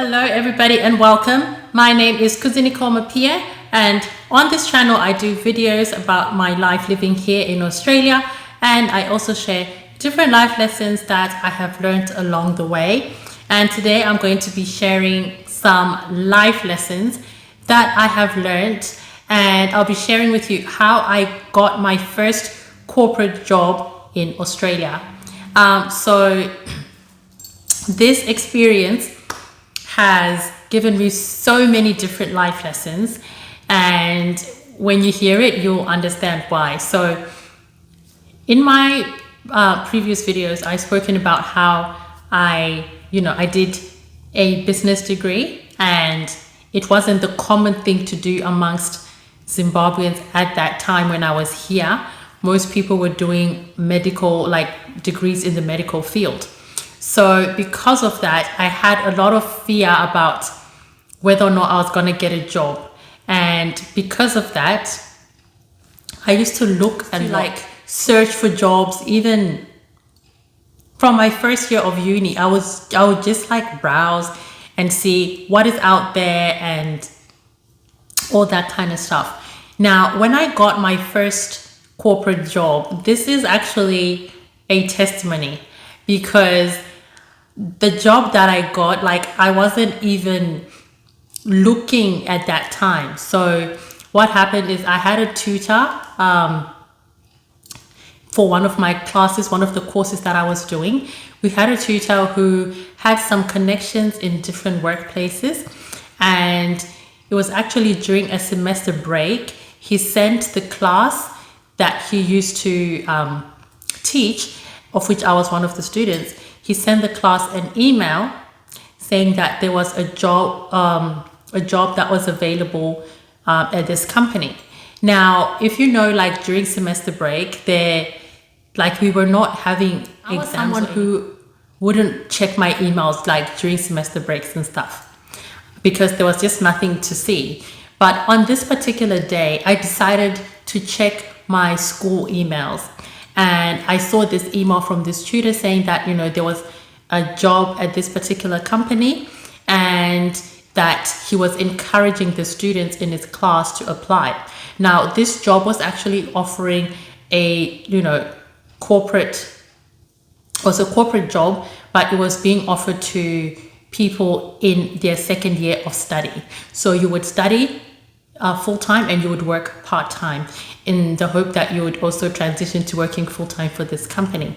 Hello everybody and welcome. My name is Kudzie Mapiye, and on this channel I do videos about my life living here in Australia, and I also share different life lessons that I have learned along the way. And today I'm going to be sharing some life lessons that I have learned, and I'll be sharing with you how I got my first corporate job in Australia. So this experience has given me so many different life lessons, and when you hear it you'll understand why. So in my previous videos I've spoken about how I did a business degree, and it wasn't the common thing to do amongst Zimbabweans at that time. When I was here, most people were doing medical, like degrees in the medical field. So because of that, I had a lot of fear about whether or not I was going to get a job. And because of that, I used to look and search for jobs. Even from my first year of uni, I would just browse and see what is out there and all that kind of stuff. Now, when I got my first corporate job, this is actually a testimony, because the job that I got, I wasn't even looking at that time. So what happened is I had a tutor for one of my classes, one of the courses that I was doing. We had a tutor who had some connections in different workplaces, and it was actually during a semester break. He sent the class that he used to teach, of which I was one of the students. He sent the class an email saying that there was a job that was available at this company. Now, if you know, during semester break, we were not having exams. I was someone who wouldn't check my emails during semester breaks and stuff, because there was just nothing to see. But on this particular day, I decided to check my school emails. And I saw this email from this tutor saying that, there was a job at this particular company, and that he was encouraging the students in his class to apply. Now, this job was actually offering a corporate job, but it was being offered to people in their second year of study. So you would study full-time and you would work part-time, in the hope that you would also transition to working full-time for this company.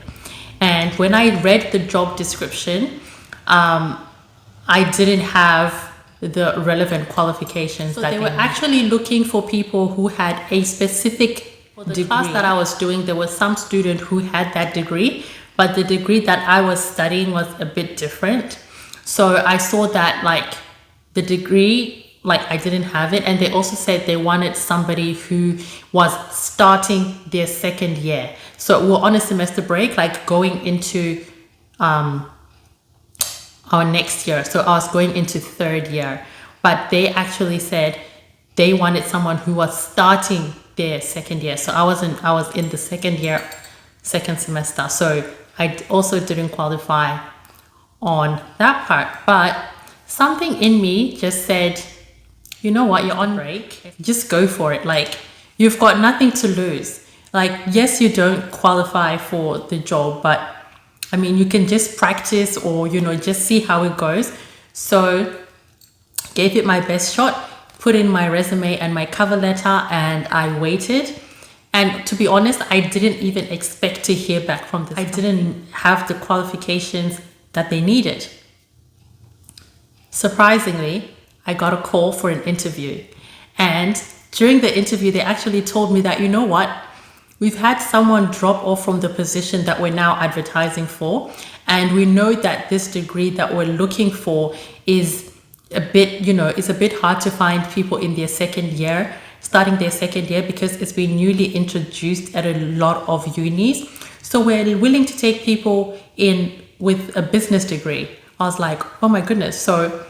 And when I read the job description, I didn't have the relevant qualifications. So they were actually looking for people who had a specific degree. Class that I was doing, there was some student who had that degree, but the degree that I was studying was a bit different. So I saw that the degree, I didn't have it. And they also said they wanted somebody who was starting their second year. So we're on a semester break, going into our next year. So I was going into third year, but they actually said they wanted someone who was starting their second year. So I was in the second year, second semester. So I also didn't qualify on that part. But something in me just said, you know what, you're on break, just go for it. You've got nothing to lose. Yes, you don't qualify for the job, but I mean, you can just practice or, just see how it goes. So gave it my best shot, put in my resume and my cover letter, and I waited. And to be honest, I didn't even expect to hear back from this. I didn't have the qualifications that they needed. Surprisingly, I got a call for an interview. And during the interview, they actually told me that, you know what, we've had someone drop off from the position that we're now advertising for. And we know that this degree that we're looking for is a bit, it's a bit hard to find people in their second year, starting their second year, because it's been newly introduced at a lot of unis. So we're willing to take people in with a business degree. I was like, oh my goodness. So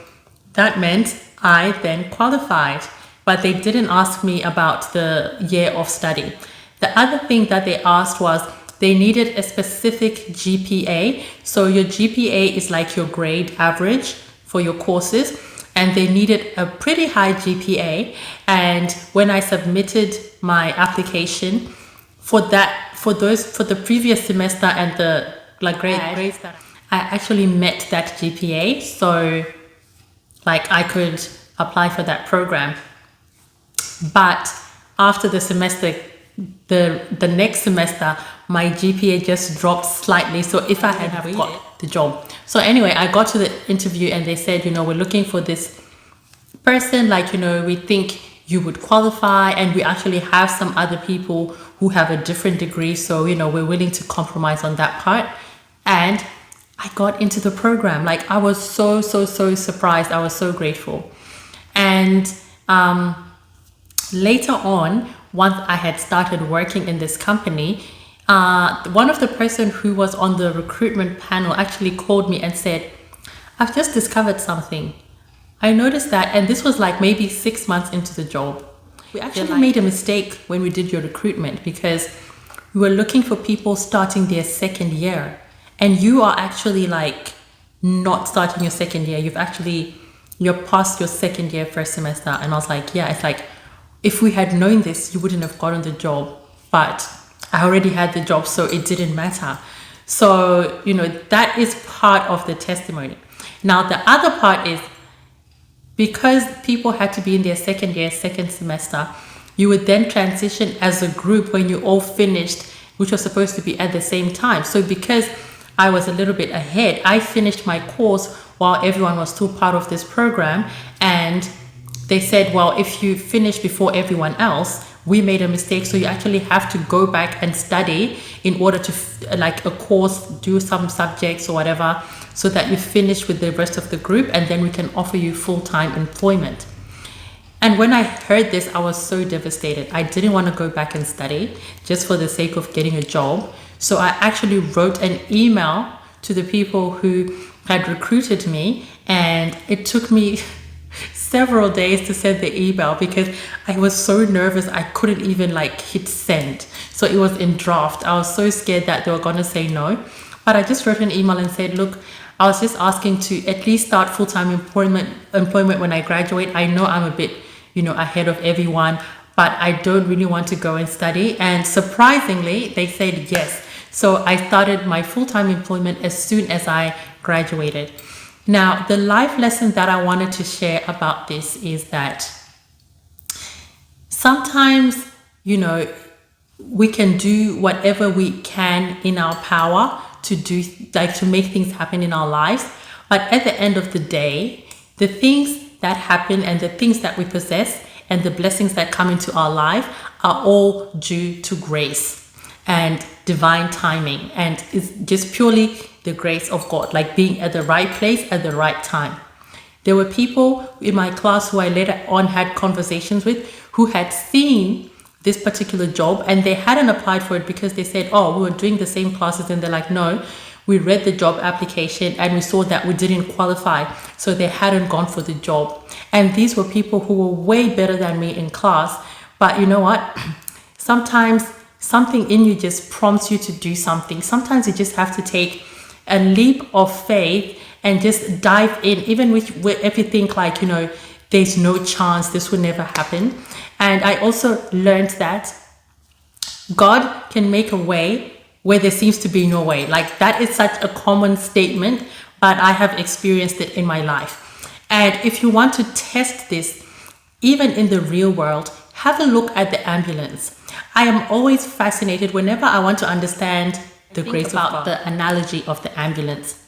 that meant I then qualified, but they didn't ask me about the year of study. The other thing that they asked was they needed a specific GPA. So your GPA is your grade average for your courses, and they needed a pretty high GPA. And when I submitted my application for the previous semester and the grades that I actually met that GPA, so like I could apply for that program. But after the semester, the next semester, my GPA just dropped slightly. So if I had have got the job. So anyway, I got to the interview and they said, we're looking for this person, we think you would qualify, and we actually have some other people who have a different degree. So, we're willing to compromise on that part. And I got into the program. I was so surprised. I was so grateful. And later on, once I had started working in this company, one of the person who was on the recruitment panel actually called me and said, I've just discovered something. I noticed that, and this was maybe 6 months into the job. We actually made a mistake when we did your recruitment, because we were looking for people starting their second year. And you are actually not starting your second year. You're past your second year, first semester. And I was like, yeah, it's if we had known this, you wouldn't have gotten the job. But I already had the job, so it didn't matter. So, that is part of the testimony. Now, the other part is, because people had to be in their second year, second semester, you would then transition as a group when you all finished, which was supposed to be at the same time. So because I was a little bit ahead, I finished my course while everyone was still part of this program. And they said, well, if you finish before everyone else, we made a mistake. So you actually have to go back and study in order to a course, do some subjects or whatever, so that you finish with the rest of the group, and then we can offer you full-time employment. And when I heard this, I was so devastated. I didn't want to go back and study just for the sake of getting a job. So I actually wrote an email to the people who had recruited me, and it took me several days to send the email because I was so nervous. I couldn't even hit send. So it was in draft. I was so scared that they were going to say no. But I just wrote an email and said, look, I was just asking to at least start full-time employment when I graduate. I know I'm a bit, ahead of everyone, but I don't really want to go and study. And surprisingly, they said yes. So I started my full-time employment as soon as I graduated. Now, the life lesson that I wanted to share about this is that sometimes, we can do whatever we can in our power to do, to make things happen in our lives. But at the end of the day, the things that happen and the things that we possess and the blessings that come into our life are all due to grace and divine timing. And it's just purely the grace of God, being at the right place at the right time. There were people in my class who I later on had conversations with who had seen this particular job and they hadn't applied for it because they said, oh, we were doing the same classes, and they're like, no, we read the job application and we saw that we didn't qualify, so they hadn't gone for the job. And these were people who were way better than me in class. But you know what? Sometimes something in you just prompts you to do something. Sometimes you just have to take a leap of faith and just dive in, even with if you think there's no chance, this will never happen. And I also learned that God can make a way where there seems to be no way. That is such a common statement, but I have experienced it in my life. And if you want to test this, even in the real world, have a look at the ambulance. I am always fascinated whenever I want to understand the grace about the analogy of the ambulance.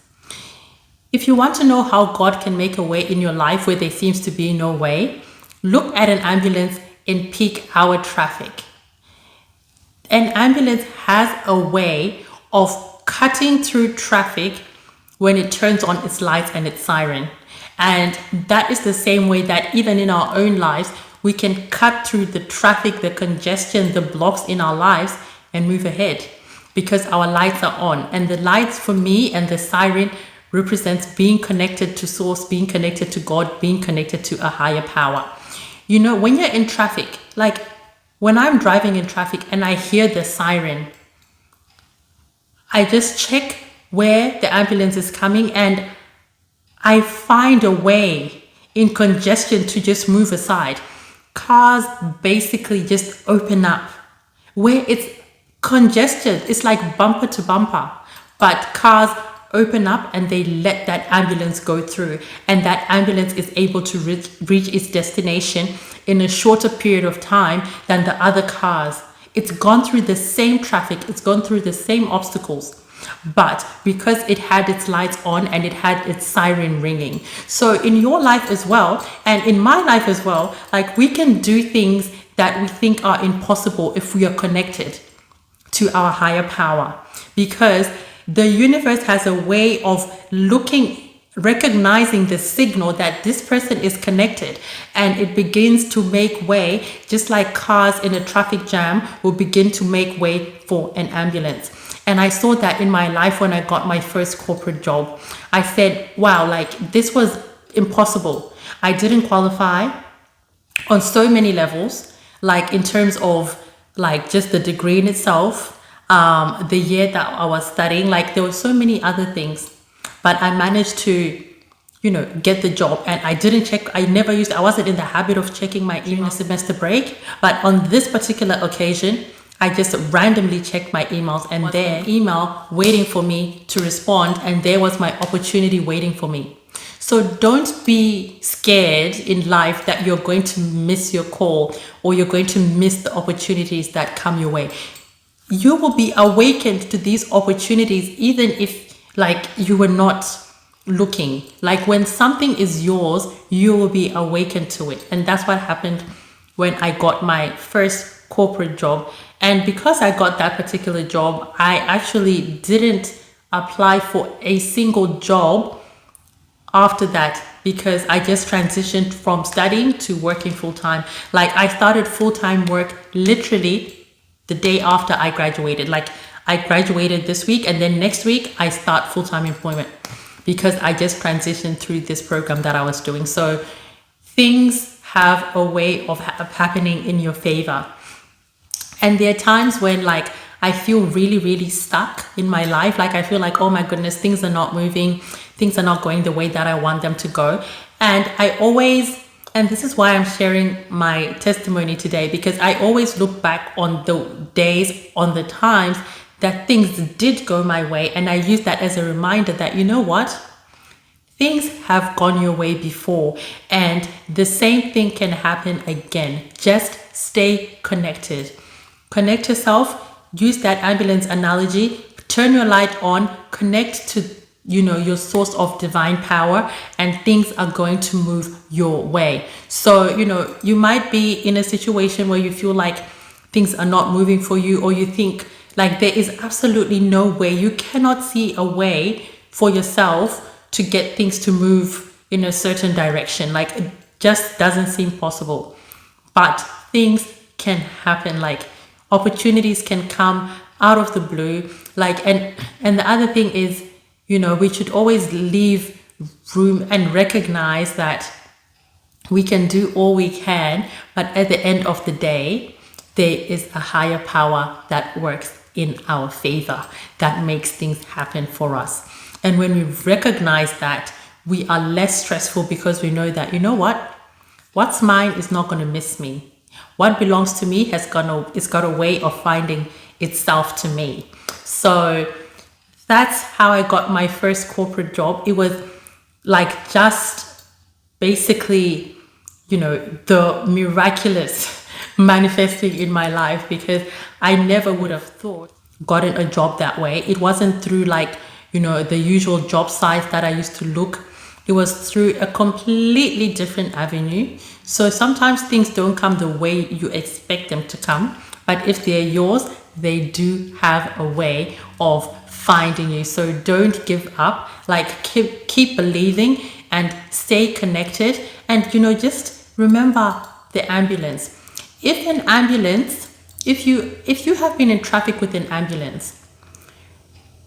If you want to know how God can make a way in your life where there seems to be no way, look at an ambulance in peak hour traffic. An ambulance has a way of cutting through traffic when it turns on its lights and its siren. And that is the same way that even in our own lives, we can cut through the traffic, the congestion, the blocks in our lives and move ahead because our lights are on. And the lights for me and the siren represents being connected to source, being connected to God, being connected to a higher power. When you're in traffic, when I'm driving in traffic and I hear the siren, I just check where the ambulance is coming and I find a way in congestion to just move aside. Cars basically just open up. Where it's congested, it's like bumper to bumper. But cars open up and they let that ambulance go through. And that ambulance is able to reach its destination in a shorter period of time than the other cars. It's gone through the same traffic, it's gone through the same obstacles, but because it had its lights on and it had its siren ringing. So in your life as well, and in my life as well, like we can do things that we think are impossible if we are connected to our higher power, because the universe has a way of recognizing the signal that this person is connected, and it begins to make way, just like cars in a traffic jam will begin to make way for an ambulance. And I saw that in my life when I got my first corporate job. I said, wow, like this was impossible. I didn't qualify on so many levels, like in terms of like just the degree in itself, the year that I was studying, like there were so many other things. But I managed to, get the job, and I wasn't in the habit of checking my email semester break. But on this particular occasion, I just randomly checked my emails, and there email waiting for me to respond. And there was my opportunity waiting for me. So don't be scared in life that you're going to miss your call or you're going to miss the opportunities that come your way. You will be awakened to these opportunities even if like you were not looking. Like when something is yours, you will be awakened to it. And that's what happened when I got my first corporate job. And because I got that particular job, I actually didn't apply for a single job after that, because I just transitioned from studying to working full-time. Like I started full-time work literally the day after I graduated. Like I graduated this week, and then next week I start full-time employment, because I just transitioned through this program that I was doing. So things have a way of happening in your favor. And there are times when like I feel really, really stuck in my life. Like I feel like, oh my goodness, things are not moving. Things are not going the way that I want them to go. And this is why I'm sharing my testimony today, because I always look back on the days, on the times that things did go my way. And I use that as a reminder that, you know what? Things have gone your way before, and the same thing can happen again. Just stay connected. Connect yourself. Use that ambulance analogy. Turn your light on. Connect to your source of divine power, and things are going to move your way. So, you might be in a situation where you feel like things are not moving for you, or you think like there is absolutely no way, you cannot see a way for yourself to get things to move in a certain direction. Like it just doesn't seem possible. But things can happen, like opportunities can come out of the blue. Like, and the other thing is, we should always leave room and recognize that we can do all we can, but at the end of the day, there is a higher power that works in our favor, that makes things happen for us. And when we recognize that, we are less stressful, because we know that, what's mine is not going to miss me. What belongs to me it's got a way of finding itself to me. So that's how I got my first corporate job. It was like just basically, the miraculous manifesting in my life, because I never would have thought gotten a job that way. It wasn't through like, the usual job sites that I used to look. It was through a completely different avenue. So sometimes things don't come the way you expect them to come, but if they're yours, they do have a way of finding you. So don't give up. Like keep believing and stay connected. And just remember the ambulance. If you have been in traffic with an ambulance,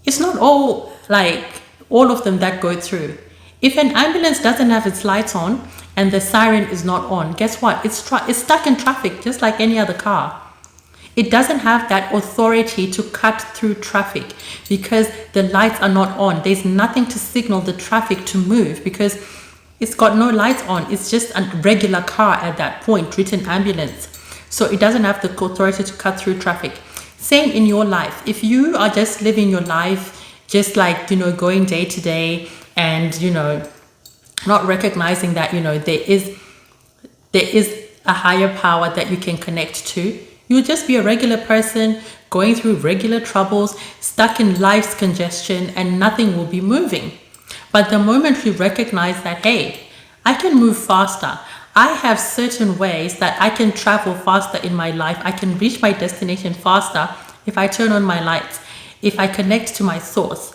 it's not all of them that go through. If an ambulance doesn't have its lights on and the siren is not on, guess what? It's stuck in traffic just like any other car. It doesn't have that authority to cut through traffic because the lights are not on. There's nothing to signal the traffic to move because it's got no lights on. It's just a regular car at that point, written ambulance. So it doesn't have the authority to cut through traffic. Same in your life. If you are just living your life, just like, going day to day and, not recognizing that, there is a higher power that you can connect to, you'll just be a regular person going through regular troubles, stuck in life's congestion, and nothing will be moving. But the moment you recognize that, hey, I can move faster, I have certain ways that I can travel faster in my life, I can reach my destination faster if I turn on my lights, if I connect to my source,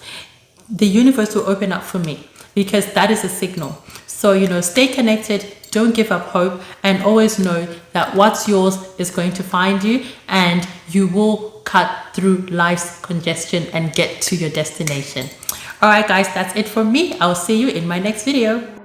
the universe will open up for me because that is a signal. So, stay connected, don't give up hope, and always know that what's yours is going to find you and you will cut through life's congestion and get to your destination. All right, guys, that's it for me. I'll see you in my next video.